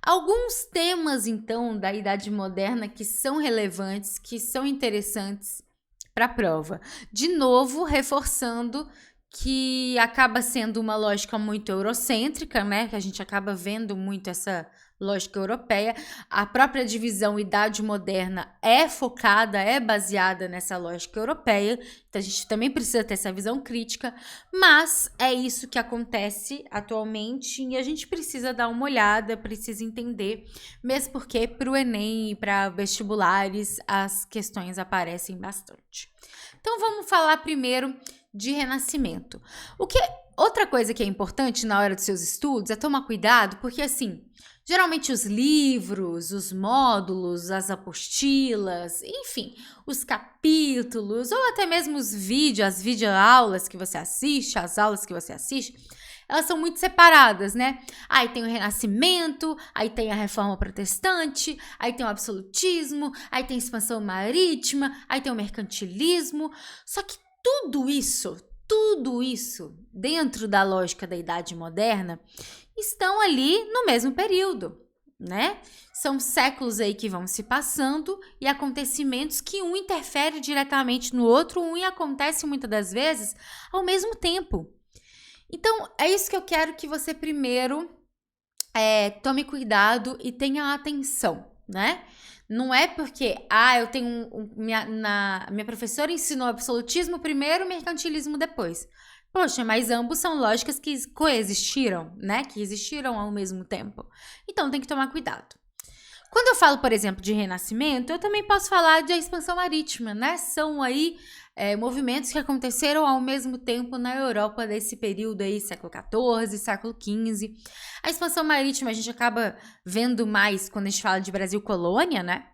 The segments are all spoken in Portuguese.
Alguns temas, então, da Idade Moderna que são relevantes, que são interessantes para a prova. De novo, reforçando que acaba sendo uma lógica muito eurocêntrica, né? Que a gente acaba vendo muito essa lógica europeia. A própria divisão Idade Moderna é focada, é baseada nessa lógica europeia. Então a gente também precisa ter essa visão crítica, mas é isso que acontece atualmente e a gente precisa dar uma olhada, precisa entender, mesmo porque para o Enem e para vestibulares as questões aparecem bastante. Então vamos falar primeiro de Renascimento. Outra coisa que é importante na hora dos seus estudos é tomar cuidado, porque assim, geralmente os livros, os módulos, as apostilas, enfim, os capítulos, ou até mesmo os vídeos, as videoaulas que você assiste, as aulas que você assiste, elas são muito separadas, né? Aí tem o Renascimento, aí tem a Reforma Protestante, aí tem o absolutismo, aí tem a expansão marítima, aí tem o mercantilismo. Só que tudo isso dentro da lógica da Idade Moderna estão ali no mesmo período, né? São séculos aí que vão se passando e acontecimentos que um interfere diretamente no outro, e acontece muitas das vezes ao mesmo tempo. Então, é isso que eu quero que você primeiro tome cuidado e tenha atenção, né? Não é porque, eu tenho minha professora ensinou absolutismo primeiro, mercantilismo depois. Poxa, mas ambos são lógicas que coexistiram, né? Que existiram ao mesmo tempo. Então, tem que tomar cuidado. Quando eu falo, por exemplo, de Renascimento, eu também posso falar de expansão marítima, né? São aí movimentos que aconteceram ao mesmo tempo na Europa desse período aí, século XIV, século XV. A expansão marítima a gente acaba vendo mais quando a gente fala de Brasil colônia, né?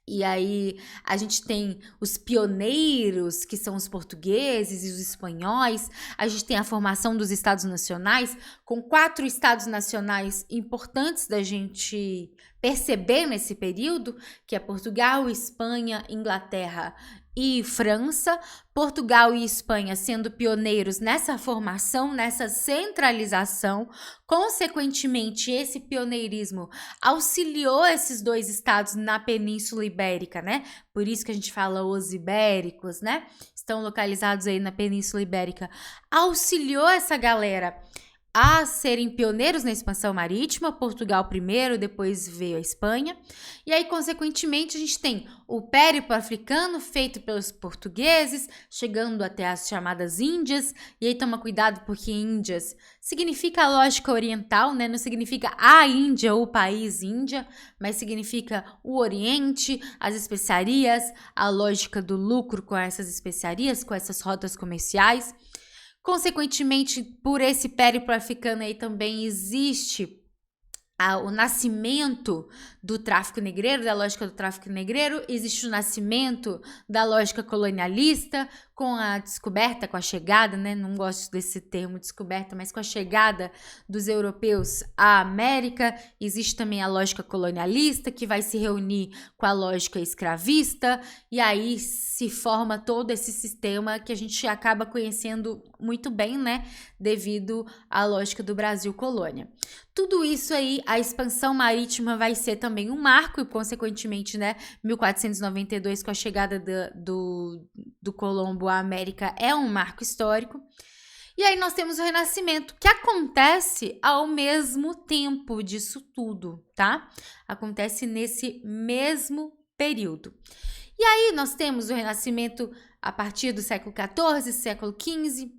E aí a gente tem os pioneiros, que são os portugueses e os espanhóis. A gente tem a formação dos estados nacionais, com 4 estados nacionais importantes da gente perceber nesse período, que é Portugal, Espanha, Inglaterra e França. Portugal e Espanha sendo pioneiros nessa formação, nessa centralização. Consequentemente, esse pioneirismo auxiliou esses 2 estados na Península Ibérica, né? Por isso que a gente fala os ibéricos, né? Estão localizados aí na Península Ibérica. Auxiliou essa galera a serem pioneiros na expansão marítima, Portugal primeiro, depois veio a Espanha. E aí, consequentemente, a gente tem o périplo africano feito pelos portugueses, chegando até as chamadas Índias. E aí, toma cuidado, porque Índias significa a lógica oriental, né? Não significa a Índia, o país Índia, mas significa o Oriente, as especiarias, a lógica do lucro com essas especiarias, com essas rotas comerciais. Consequentemente, por esse périplo africano aí também existe o nascimento do tráfico negreiro, da lógica do tráfico negreiro, existe o nascimento da lógica colonialista, com a descoberta, com a chegada, né? Não gosto desse termo descoberta, mas com a chegada dos europeus à América, existe também a lógica colonialista, que vai se reunir com a lógica escravista, e aí se forma todo esse sistema que a gente acaba conhecendo muito bem, né? Devido à lógica do Brasil colônia. Tudo isso aí, a expansão marítima vai ser também um marco e, consequentemente, né, 1492, com a chegada do Colombo à América, é um marco histórico. E aí nós temos o Renascimento, que acontece ao mesmo tempo disso tudo, tá? Acontece nesse mesmo período. E aí nós temos o Renascimento a partir do século XIV, século XV,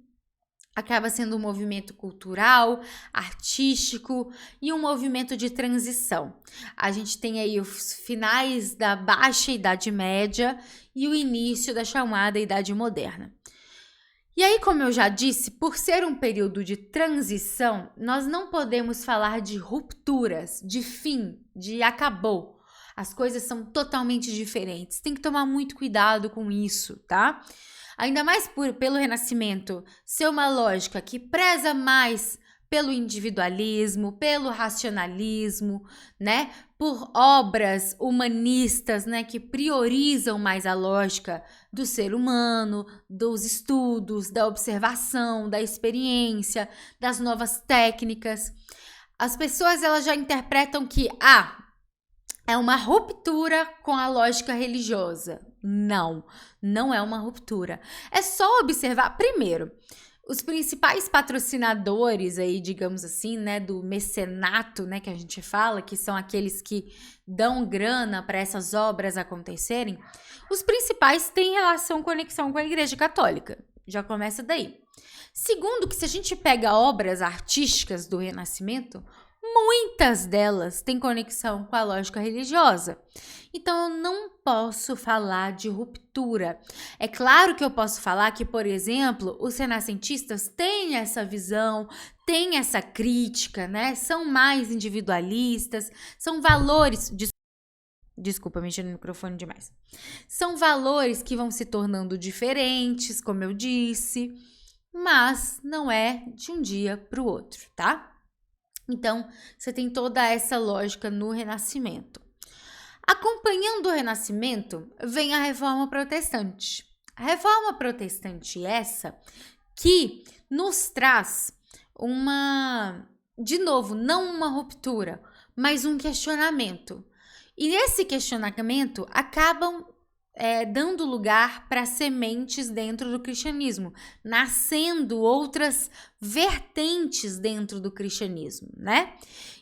acaba sendo um movimento cultural, artístico e um movimento de transição. A gente tem aí os finais da Baixa Idade Média e o início da chamada Idade Moderna. E aí, como eu já disse, por ser um período de transição, nós não podemos falar de rupturas, de fim, de acabou. As coisas são totalmente diferentes. Tem que tomar muito cuidado com isso, tá? Ainda mais pelo Renascimento ser uma lógica que preza mais pelo individualismo, pelo racionalismo, né? Por obras humanistas, né? Que priorizam mais a lógica do ser humano, dos estudos, da observação, da experiência, das novas técnicas. as pessoas elas já interpretam que é uma ruptura com a lógica religiosa. Não, não é uma ruptura. É só observar, primeiro, os principais patrocinadores aí, digamos assim, né, do mecenato, né, que a gente fala, que são aqueles que dão grana para essas obras acontecerem, os principais têm relação, conexão com a Igreja Católica. Já começa daí. Segundo, que se a gente pega obras artísticas do Renascimento, muitas delas têm conexão com a lógica religiosa. Então, eu não posso falar de ruptura. É claro que eu posso falar que, por exemplo, os renascentistas têm essa visão, têm essa crítica, né? São mais individualistas, são valores... Desculpa, mexer no microfone demais. São valores que vão se tornando diferentes, como eu disse, mas não é de um dia para o outro, tá? Então, você tem toda essa lógica no Renascimento. Acompanhando o Renascimento, vem a Reforma Protestante. A Reforma Protestante essa que nos traz de novo, não uma ruptura, mas um questionamento. E esse questionamento acabam dando lugar para sementes dentro do cristianismo, nascendo outras vertentes dentro do cristianismo, né?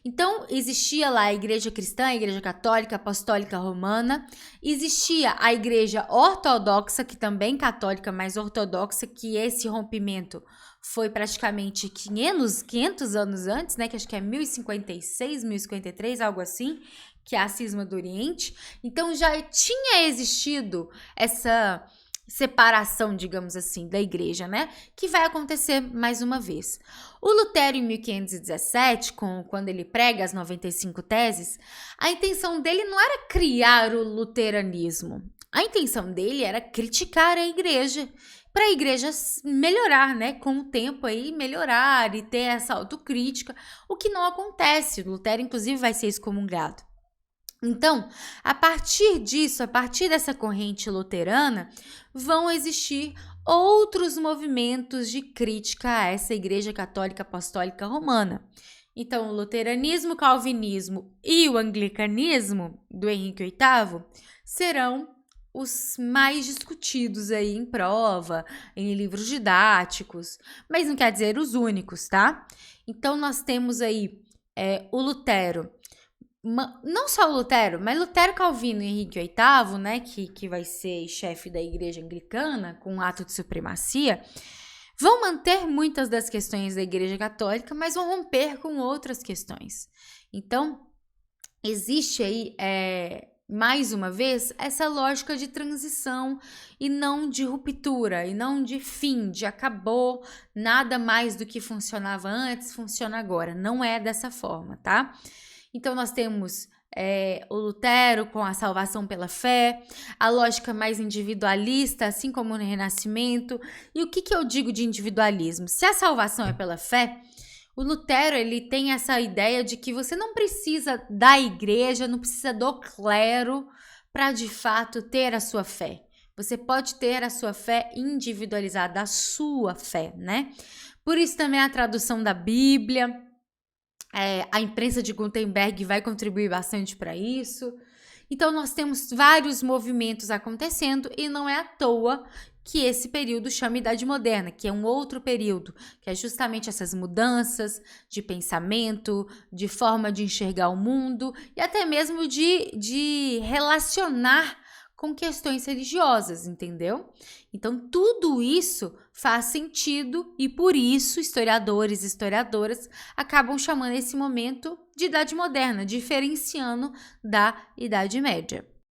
Então, existia lá a Igreja Cristã, a Igreja Católica, Apostólica Romana, existia a Igreja Ortodoxa, que também católica, mas ortodoxa, que esse rompimento foi praticamente 500 anos antes, né? Que acho que é 1056, 1053, algo assim, que é a Cisma do Oriente. Então, já tinha existido essa separação, digamos assim, da igreja, né? Que vai acontecer mais uma vez. O Lutero, em 1517, quando ele prega as 95 teses, a intenção dele não era criar o luteranismo. A intenção dele era criticar a igreja, para a igreja melhorar, né? Com o tempo aí, melhorar e ter essa autocrítica, o que não acontece. O Lutero, inclusive, vai ser excomungado. Então, a partir disso, a partir dessa corrente luterana, vão existir outros movimentos de crítica a essa Igreja Católica Apostólica Romana. Então, o luteranismo, o calvinismo e o anglicanismo do Henrique VIII serão os mais discutidos aí em prova, em livros didáticos, mas não quer dizer os únicos, tá? Então, nós temos aí o Lutero, não só o Lutero, mas Lutero, Calvino e Henrique VIII, né, que vai ser chefe da Igreja Anglicana, com um ato de supremacia, vão manter muitas das questões da Igreja Católica, mas vão romper com outras questões. Então, existe aí, mais uma vez, essa lógica de transição e não de ruptura, e não de fim, de acabou, nada mais do que funcionava antes, funciona agora. Não é dessa forma, tá? Então, nós temos o Lutero com a salvação pela fé, a lógica mais individualista, assim como no Renascimento. E o que eu digo de individualismo? Se a salvação é pela fé, o Lutero ele tem essa ideia de que você não precisa da igreja, não precisa do clero para, de fato, ter a sua fé. Você pode ter a sua fé individualizada, a sua fé, né? Por isso também a tradução da Bíblia, a imprensa de Gutenberg vai contribuir bastante para isso. Então, nós temos vários movimentos acontecendo e não é à toa que esse período chama Idade Moderna, que é um outro período, que é justamente essas mudanças de pensamento, de forma de enxergar o mundo e até mesmo de relacionar com questões religiosas, entendeu? Então, tudo isso faz sentido e por isso historiadores e historiadoras acabam chamando esse momento de Idade Moderna, diferenciando da Idade Média.